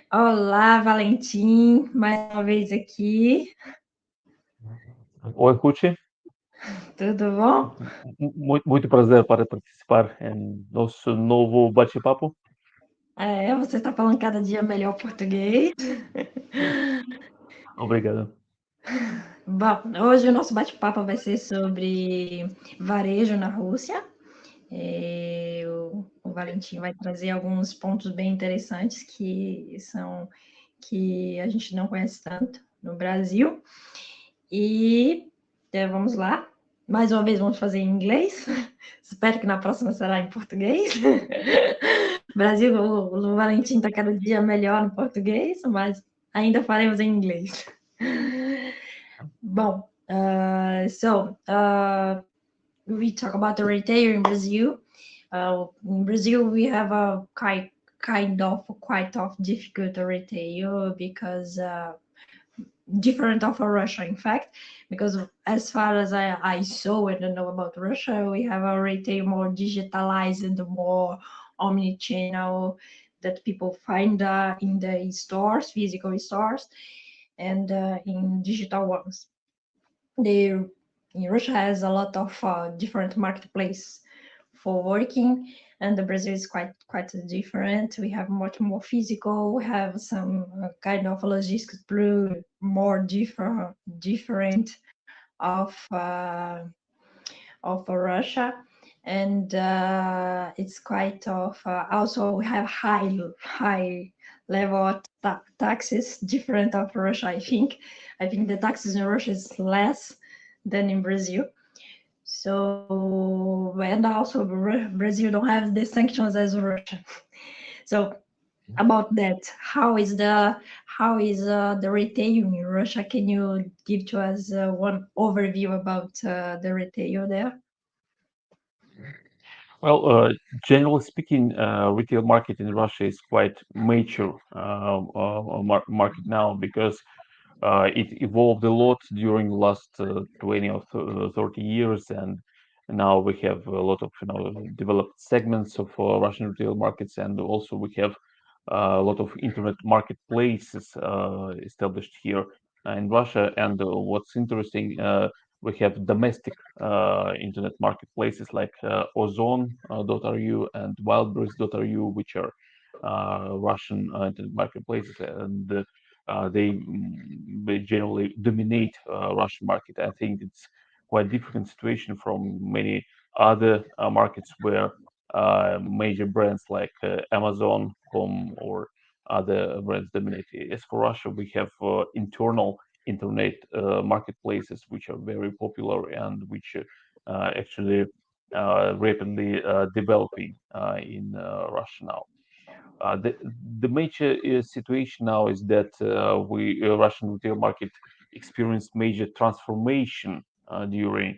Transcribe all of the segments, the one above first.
Olá, Valentim, mais uma vez aqui. Oi, Ruth. Tudo bom? Muito prazer para participar em nosso novo bate-papo. Você está falando cada dia melhor português. Obrigado. Bom, hoje o nosso bate-papo vai ser sobre varejo na Rússia. O Valentim vai trazer alguns pontos bem interessantes que a gente não conhece tanto no Brasil. E vamos lá. Mais uma vez vamos fazer em inglês. Espero que na próxima será em português. Brasil, o Valentim está cada dia melhor no português, mas ainda faremos em inglês. Bom, we talk about the retail in Brazil. In Brazil, we have a quite of difficult retail because different of Russia, in fact, because as far as I saw and know about Russia, we have a retail more digitalized and more omni-channel that people find in the stores, physical stores, and in digital ones. The Russia has a lot of different marketplace for working, and the Brazil is quite different. We have much more physical. We have some kind of logistics blue, more different of Russia, and it's quite of also we have high level of taxes different of Russia. I think the taxes in Russia is less than in Brazil. So, and also Brazil don't have the sanctions as Russia. So about that, how is the retail in Russia? Can you give to us one overview about the retail there? Well, generally speaking, retail market in Russia is quite mature market now because it evolved a lot during the last 20 or 30 years, and now we have a lot of developed segments of Russian retail markets, and also we have a lot of internet marketplaces established here in Russia. And what's interesting, we have domestic internet marketplaces like Ozon.ru and Wildberries.ru, which are Russian internet marketplaces, and they generally dominate Russian market. I think it's quite different situation from many other markets where major brands like Amazon.com or other brands dominate. As for Russia, we have internal internet marketplaces which are very popular and which actually rapidly developing in Russia now. The major situation now is that we Russian retail market experienced major transformation during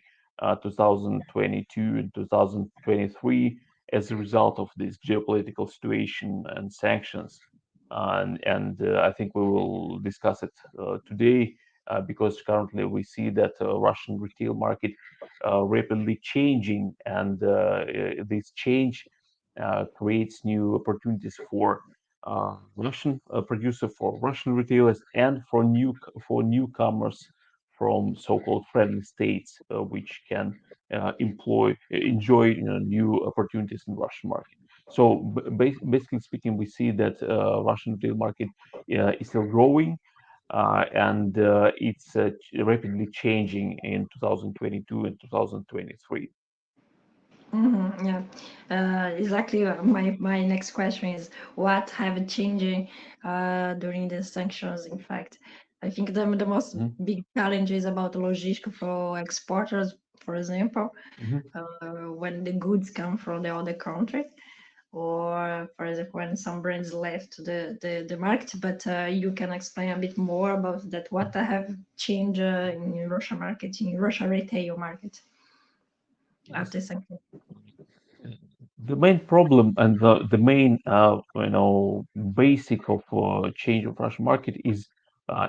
2022 and 2023 as a result of this geopolitical situation and sanctions. And I think we will discuss it today because currently we see that Russian retail market rapidly changing, and this change creates new opportunities for Russian producer, for Russian retailers, and for newcomers from so-called friendly states, which can enjoy new opportunities in Russian market. So basically speaking, we see that Russian retail market is still growing, and it's rapidly changing in 2022 and 2023. Yeah, exactly. My next question is what have changed during the sanctions? In fact, I think the most Mhm, big challenge is about logistics for exporters, for example, mhm. when the goods come from the other country, or for example, when some brands left the market. But you can explain a bit more about that. What have changed in Russia market, in Russia retail market Yes. after sanctions? The main problem and the main basic of change of Russian market is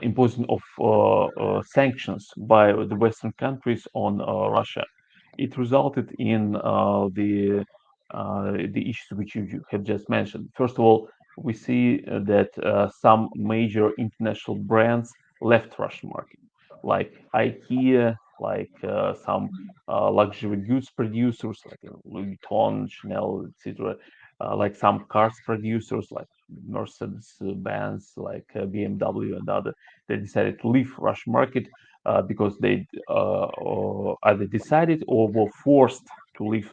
imposing of sanctions by the Western countries on Russia. It resulted in the issues which you have just mentioned. First of all, we see that some major international brands left Russian market, like IKEA, like some luxury goods producers like Louis Vuitton, Chanel, etc. Like some cars producers like Mercedes-Benz, like BMW and other, they decided to leave Russian market because they either decided or were forced to leave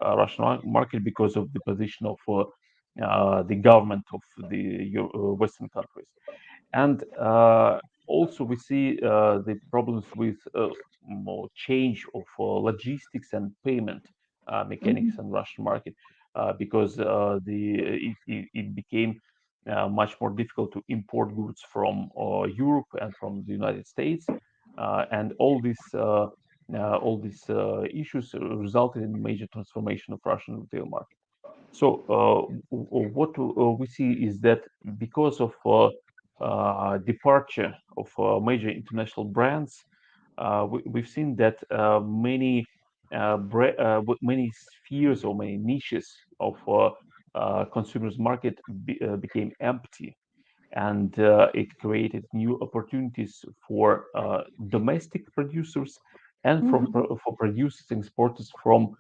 Russian market because of the position of the government of the Western countries. And also we see the problems with more change of logistics and payment mechanics Mhm. in Russian market because it became much more difficult to import goods from Europe and from the United States, and all these issues resulted in major transformation of Russian retail market. So what we see is that because of departure of major international brands, we've seen that many spheres or many niches of consumers market became empty, and it created new opportunities for domestic producers and Mhm. for producers and exporters from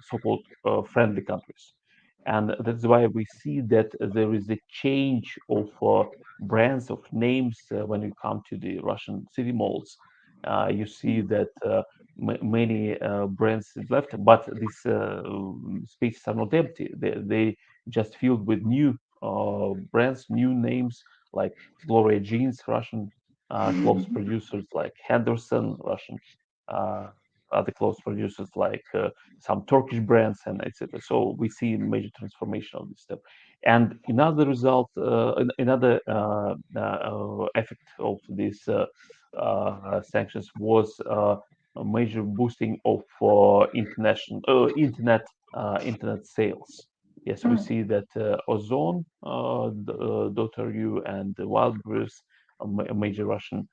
so-called friendly countries. And that's why we see that there is a change of brands of names when you come to the Russian city malls. You see that many brands is left, but these spaces are not empty. They just filled with new brands, new names like Gloria Jeans, Russian clothes producers like Henderson, Russian uh, other clothes producers like some Turkish brands and etc. So we see major transformation of this stuff. And another result, another effect of these sanctions was a major boosting of internet sales. Yes, we Mm. see that Ozon, DotterU, and Wildberries, major Russian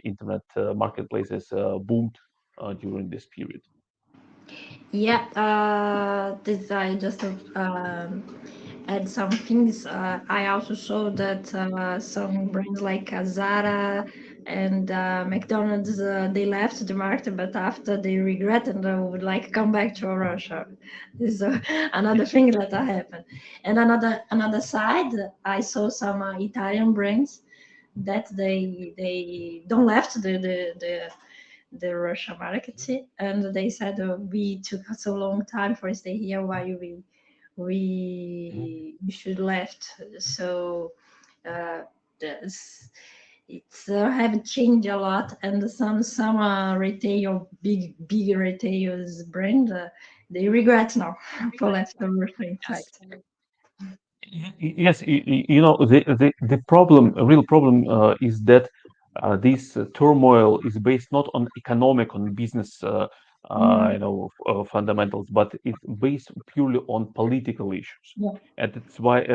internet marketplaces, boomed during this period. Yeah, this I just add some things. I also saw that some brands like Zara and McDonald's they left the market, but after they regret and would like come back to Russia. This is another thing that happened. And another side, I saw some Italian brands that they don't left the Russia market, and they said we took so long time for stay here. Why we should left? So uh, this, it's have changed a lot, and some retail big retailers brand they regret now for left the Russia. In fact, Yes, the problem, a real problem, is that this turmoil is based not on economic, on business, mm, fundamentals, but it's based purely on political issues, yeah, and that's why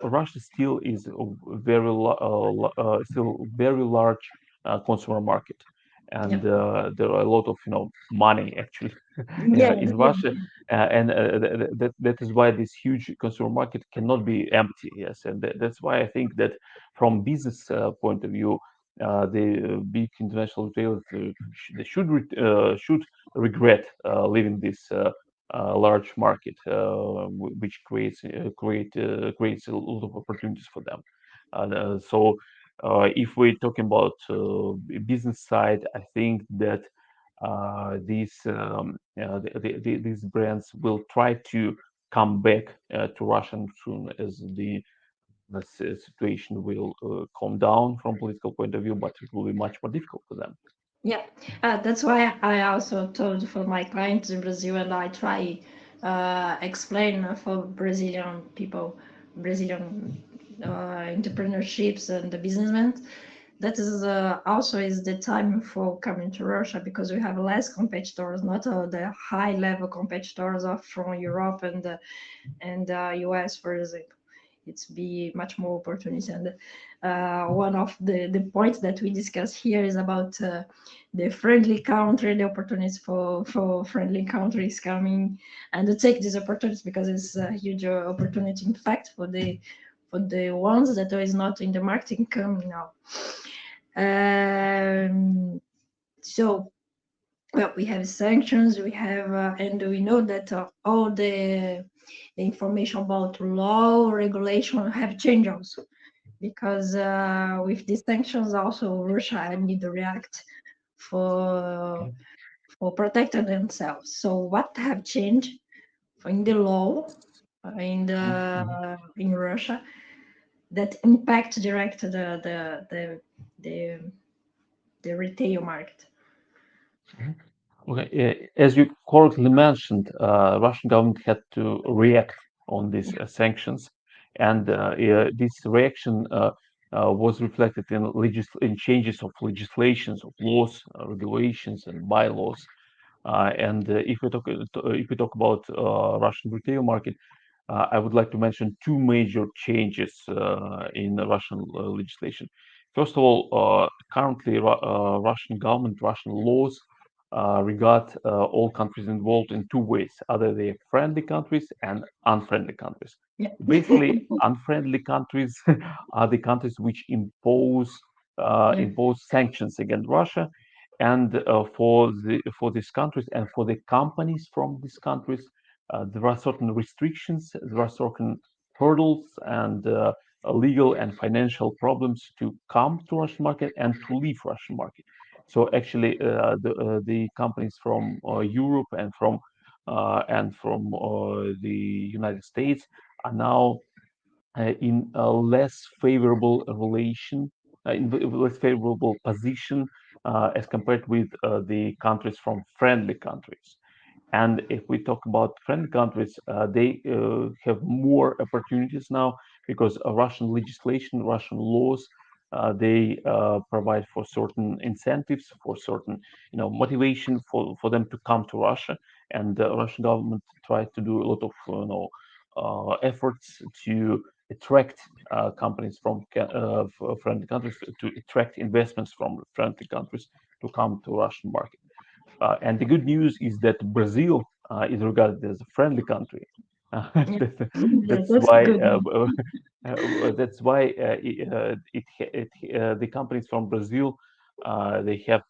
Russia still is a still very large consumer market, yeah, and there are a lot of money actually yeah, in Russia, and that is why this huge consumer market cannot be empty. Yes, and that's why I think that from business point of view, the big international retailers they should regret leaving this large market, which creates a lot of opportunities for them. So, if we're talking about business side, I think that these brands will try to come back to Russia as soon as the situation will calm down from political point of view, but it will be much more difficult for them. yeah. That's why I also told for my clients in Brazil, and I try explain for Brazilian people, Brazilian entrepreneurships and the businessmen. That is also is the time for coming to Russia because we have less competitors, not the high level competitors of from Europe and US, for example. it's be much more opportunity. And one of the points that we discuss here is about the friendly country, the opportunities for friendly countries coming and to take these opportunities, because it's a huge opportunity, in fact, for the ones that is not in the marketing coming now. So, well, we have sanctions, we have, and we know that all the information about law, regulation have changed also, because with these sanctions also Russia need to react for protecting themselves. So what have changed in the law in Russia that impact direct the retail market? Okay, as you correctly mentioned, Russian government had to react on these sanctions, and this reaction was reflected in changes of legislations, of laws, regulations, and bylaws. And if we talk about Russian retail market, I would like to mention two major changes in the Russian legislation. First of all, currently Russian government, Russian laws regard all countries involved in two ways: either they're friendly countries and unfriendly countries. Yeah. Basically, unfriendly countries are the countries which impose sanctions against Russia, and for these countries and for the companies from these countries, there are certain restrictions, there are certain hurdles and legal and financial problems to come to Russian market and to leave Russian market. So actually, the companies from Europe and from the United States are now in a less favorable relation, in a less favorable position as compared with the countries from friendly countries. And if we talk about friendly countries, they have more opportunities now because Russian legislation, Russian laws, they provide for certain incentives, for certain, motivation for them to come to Russia. And the Russian government tries to do a lot of, efforts to attract companies from friendly countries, to attract investments from friendly countries to come to Russian market. And the good news is that Brazil is regarded as a friendly country. Yeah. That's That's why good. the companies from Brazil they have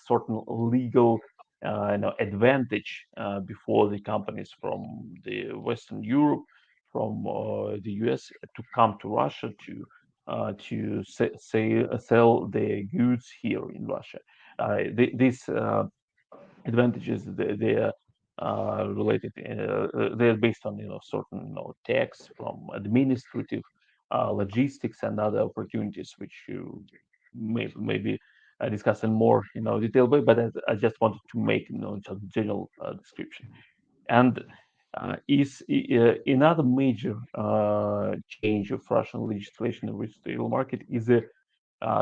certain legal advantage before the companies from the Western Europe, from the US to come to Russia to sell their goods here in Russia. These advantages they are related they're based on certain tax from administrative logistics and other opportunities which you maybe discuss in more detail, but I just wanted to make just general description. And another major change of Russian legislation in the retail market is a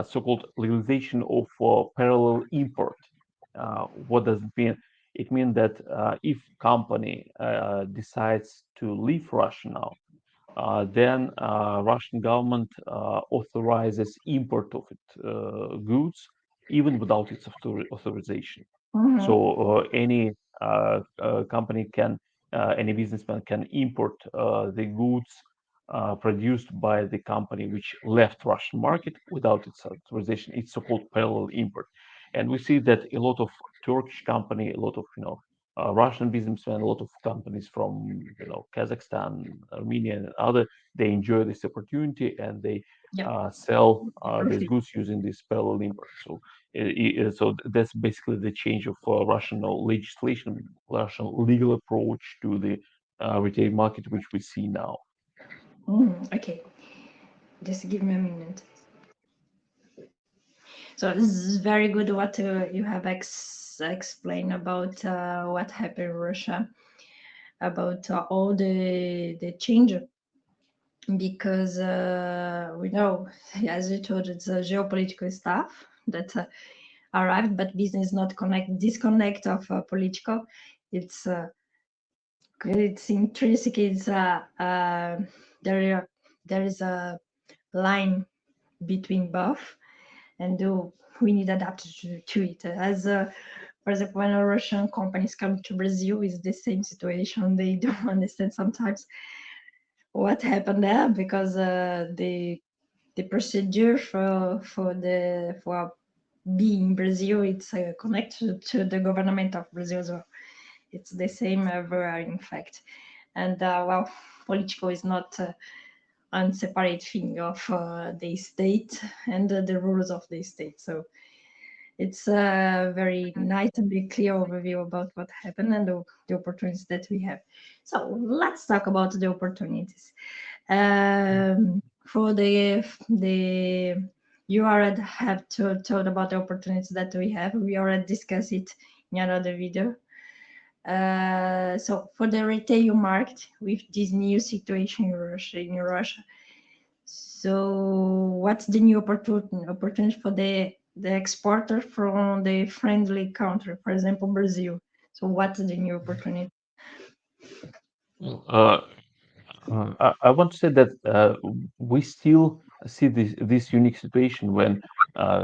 so-called legalization of parallel import. What does it mean? It means that if company decides to leave Russia now, then Russian government authorizes import of goods even without its authorization. Mhm. So company can, any businessman can import the goods produced by the company which left Russian market without its authorization. It's so-called parallel import, and we see that a lot of Turkish company, a lot of Russian businessmen, a lot of companies from Kazakhstan, Armenia, and other, they enjoy this opportunity and they Yeah. sell these Profit. goods using this parallel import. So that's basically the change of Russian legislation, Russian legal approach to the retail market, which we see now. Okay, just give me a minute. So this is very good what you have explained about what happened in Russia, about all the change, because we know, as you told, it's a geopolitical stuff that arrived, but business not disconnect of political. It's intrinsic. It's there. there is a line between both, and we need to adapt to it. As for example, when Russian companies come to Brazil, is the same situation. They don't understand sometimes what happened there because the procedure for being Brazil, it's connected to the government of Brazil as well. It's the same everywhere, in fact. And well, political is not an separate thing of the state and the rules of the state. So it's a very nice and very clear overview about what happened and the opportunities that we have. So let's talk about the opportunities. For the you already have told about the opportunities that we have. We already discussed it in another video. So for the retail market with this new situation in Russia, so what's the new opportunity for the exporter from the friendly country, for example, Brazil? So what's the new opportunity? Uh, I want to say that we still see this unique situation when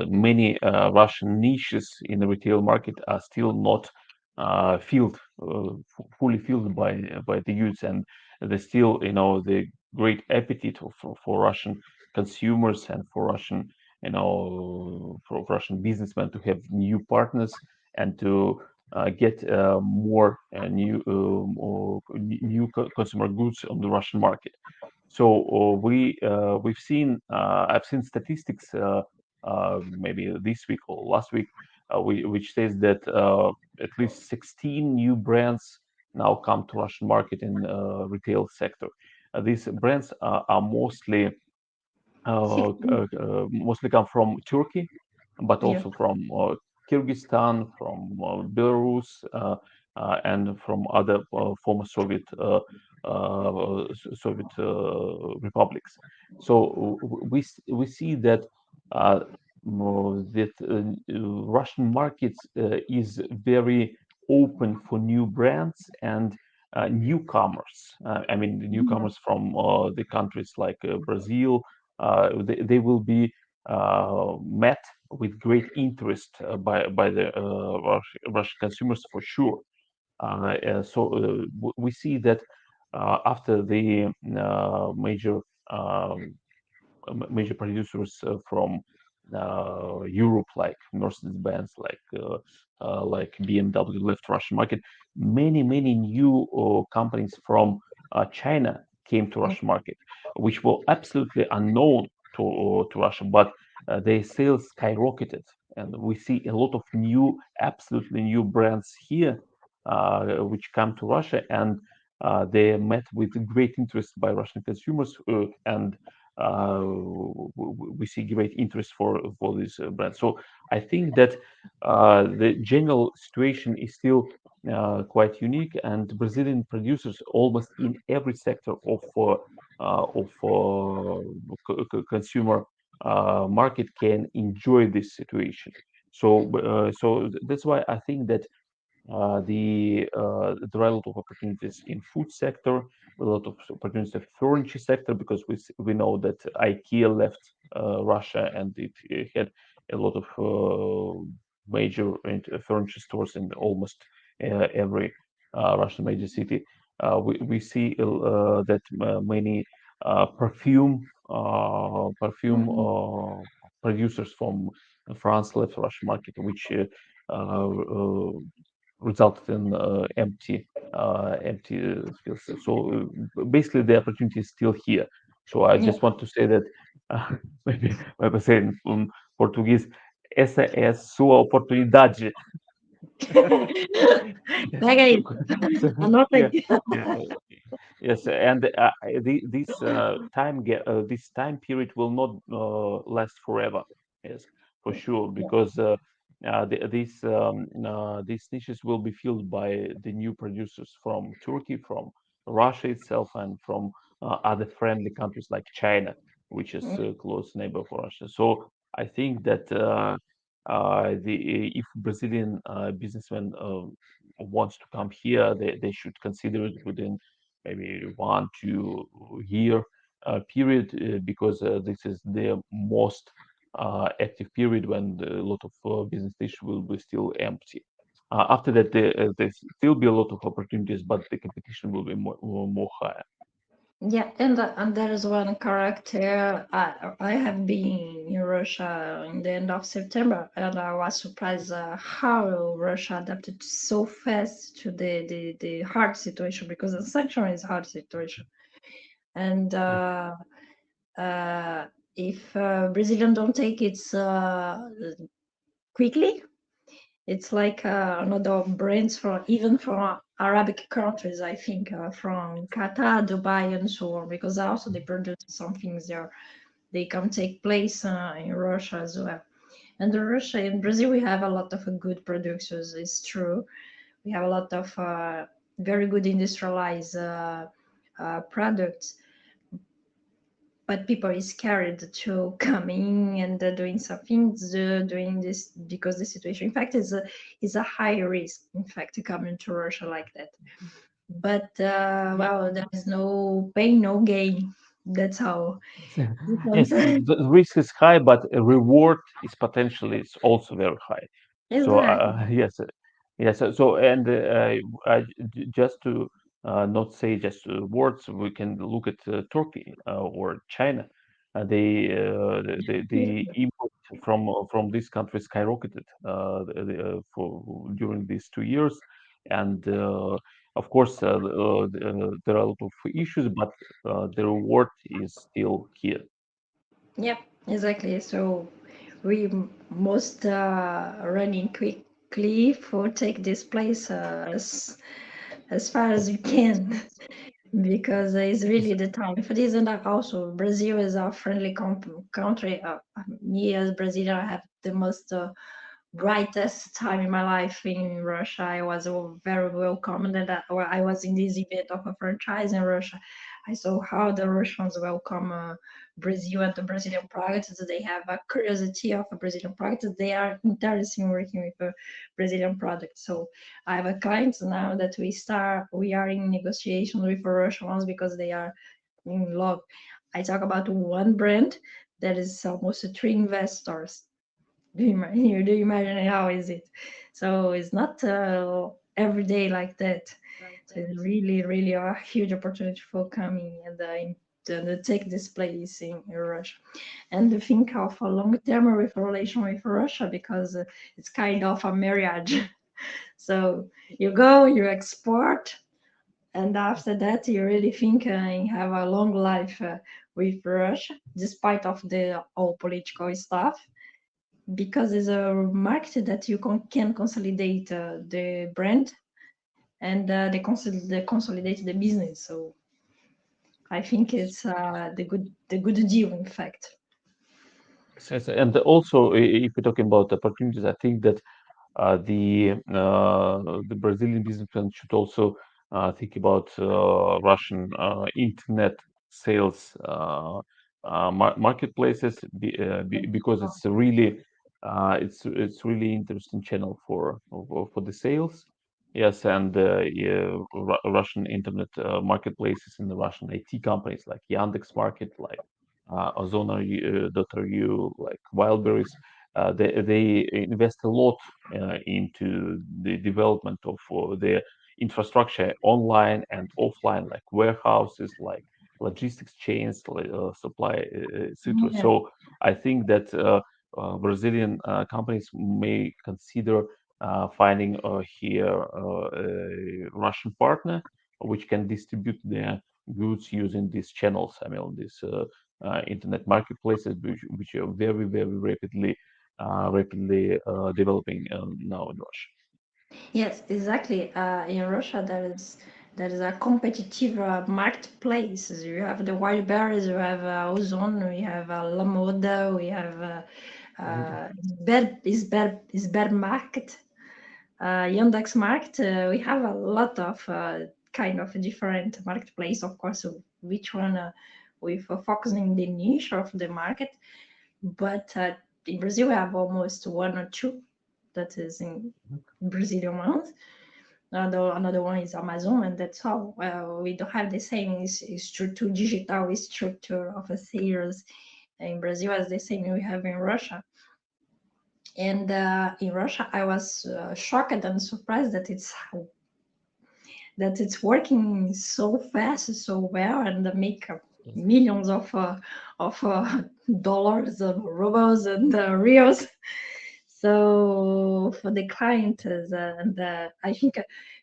many Russian niches in the retail market are still not fully filled by the youth, and there's still, the great appetite for Russian consumers and for Russian businessmen to have new partners and to get more new consumer goods on the Russian market. So I've seen statistics maybe this week or last week, which says that at least 16 new brands now come to Russian market in retail sector. These brands are mostly come from Turkey, but Yeah. also from Kyrgyzstan, from Belarus, and from other former Soviet republics. So we see that Russian markets is very open for new brands and newcomers. I mean, the newcomers from the countries like Brazil. They will be met with great interest by the Russian consumers for sure. We see that after the major producers from Europe, like Mercedes-Benz, like BMW, left Russian market. Many new companies from China came to Russian market, which were absolutely unknown to Russia, but their sales skyrocketed, and we see a lot of absolutely new brands here, which come to Russia, and they are met with great interest by Russian consumers, and we see great interest for this brand. So I think that the general situation is still quite unique, and Brazilian producers almost in every sector of consumer market can enjoy this situation. So that's why I think that there are a lot of opportunities in food sector, a lot of opportunities in furniture sector, because we know that IKEA left Russia, and it had a lot of major furniture stores in almost every Russian major city. We see that many perfume Mhm. producers from France left Russian market, which resulted in empty skills. So basically, the opportunity is still here. So I Yeah. just want to say that maybe say in Portuguese, essa é a sua oportunidade. Pega aí, So, anota yeah, aí. yeah, yes, and this time period will not last forever. Yes, for sure, Yeah. because these niches will be filled by the new producers from Turkey, from Russia itself, and from other friendly countries like China, which is a close neighbor for Russia. So I think that if Brazilian businessmen wants to come here, they should consider it within maybe 1 2 year, period because this is the most active period when a lot of business stations will be still empty. After that, there still be a lot of opportunities, but the competition will be more higher. Yeah, and there is one character. I have been in Russia in the end of September, and I was surprised how Russia adapted so fast to the hard situation, because the sanction is hard situation. And Yeah. uh, if Brazilian don't take it quickly, it's like another brands from even from Arabic countries, I think, from Qatar, Dubai, and so on, because also they produce some things there. They can take place in Russia as well. And in Russia, in Brazil, we have a lot of good producers. It's true. We have a lot of very good industrialized products, but people is scared to come in and doing some things, doing this because the situation, in fact, is a high risk, in fact, to come into Russia like that. But well, there is no pain, no gain. That's how you can Yes, say. the risk is high, but reward is potentially is also very high. So Exactly. yes, yes. So and just to not say just words, we can look at Turkey or China. The import from this country skyrocketed for during these 2 years, and of course there are a lot of issues, but the reward is still here. Yeah, exactly. So we must running quickly for take this place as far as we can, because it's really the time for this. And also, Brazil is a friendly country. Me as Brazilian, I have the most brightest time in my life in Russia. I was very welcome, and I was in this event of a franchise in Russia. I saw how the Russians welcome Brazil and the Brazilian products. They have a curiosity of a Brazilian product. They are interested in working with a Brazilian product. So I have a client now that we are in negotiations with the Russian ones because they are in love. I talk about one brand that is almost three investors. Do you imagine how is it? So it's not every day like that. So it's really, really a huge opportunity for coming and take this place in Russia, and to think of a long-term relation with Russia, because it's kind of a marriage. So you go, you export, and after that you really think and have a long life with Russia, despite of the all political stuff, because it's a market that you can consolidate the brand, and the consolidate the business. So I think it's the good deal, in fact. Yes, and also, if we're talking about opportunities, I think that the Brazilian businessmen should also think about Russian internet sales marketplaces because it's really interesting channel for the sales. Yes, and yeah, Russian internet marketplaces and the Russian IT companies like Yandex Market, like Ozona.ru, like Wildberries, they invest a lot into the development of their infrastructure online and offline, like warehouses, like logistics chains, like, supply, etc. Yeah. So I think that Brazilian companies may consider finding here a Russian partner which can distribute their goods using these channels. I mean, these internet marketplaces, which are very, very rapidly developing now in Russia. Yes, exactly. In Russia, there is a competitive marketplace. You have the wild berries, you have Ozon, we have La Moda, we have Isber Market, Yandex Market. We have a lot of kind of different marketplace, of course, which one with focusing the niche of the market. But in Brazil, we have almost one or two that is in Brazilian ones. Another one is Amazon, and that's all. We don't have the same structure, digital structure of a sales in Brazil as the same we have in Russia. And in Russia, I was shocked and surprised that it's working so fast, so well, and make millions of dollars, rubles, and reals. So for the client, and I think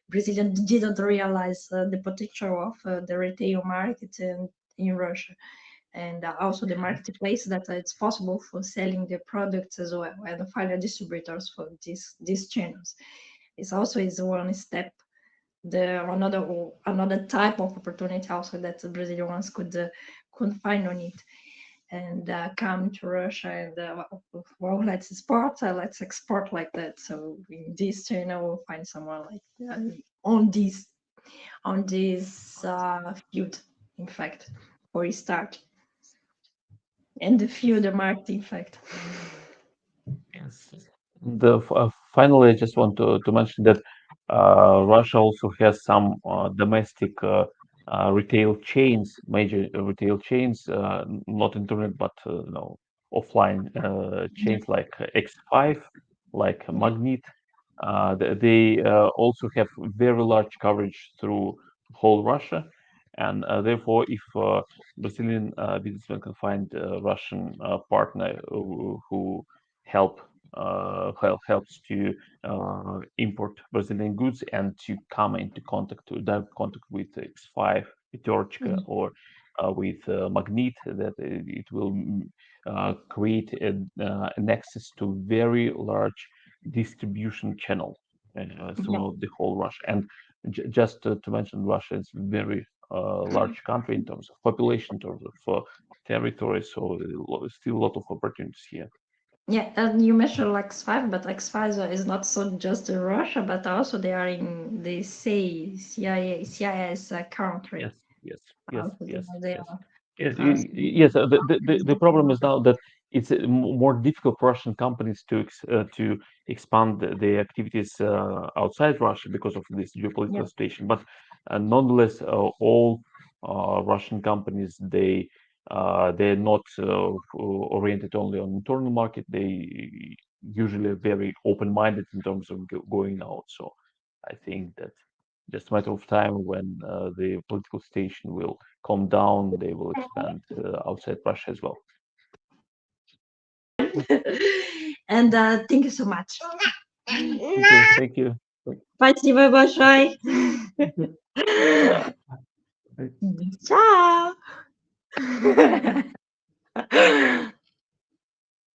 Brazilian didn't realize the potential of the retail market in Russia, and also the marketplace that it's possible for selling the products as well, and find distributors for these channels. It's also is one step. Another type of opportunity also that the Brazilians could find on it, and come to Russia and well, let's export like that. So in this channel, we'll find someone like on this field, in fact, for a start, and the field, the market, in fact. Yes. Finally, I just want to mention that Russia also has some domestic retail chains, major retail chains, not internet, but no, offline Yeah, chains like X5, like yeah, Magnet. They also have very large coverage through whole Russia, and therefore, if Brazilian businessmen can find a Russian partner who help helps to import Brazilian goods and to come into contact, to direct contact with X5, Peterchka, yeah, or with Magnet, that it will create an access to very large distribution channel yeah. throughout the whole Russia. And just to mention, Russia is a very large country in terms of population, in terms of territory, so still a lot of opportunities here. Yeah, and you mentioned X5, but X5 is not so just in Russia, but also they are in the CIS country. Yes, yes, yes, Also, yes, they yes. are Yes, also yes. The problem is now that it's more difficult for Russian companies to expand the activities outside Russia because of this yeah, geopolitical situation. But nonetheless, all Russian companies they're not oriented only on internal market. They usually are very open-minded in terms of going out. So I think that just a matter of time when the political situation will calm down, they will expand outside Russia as well. and thank you so much. Okay, thank you. Спасибо большое. Thank you. Bye. Ciao.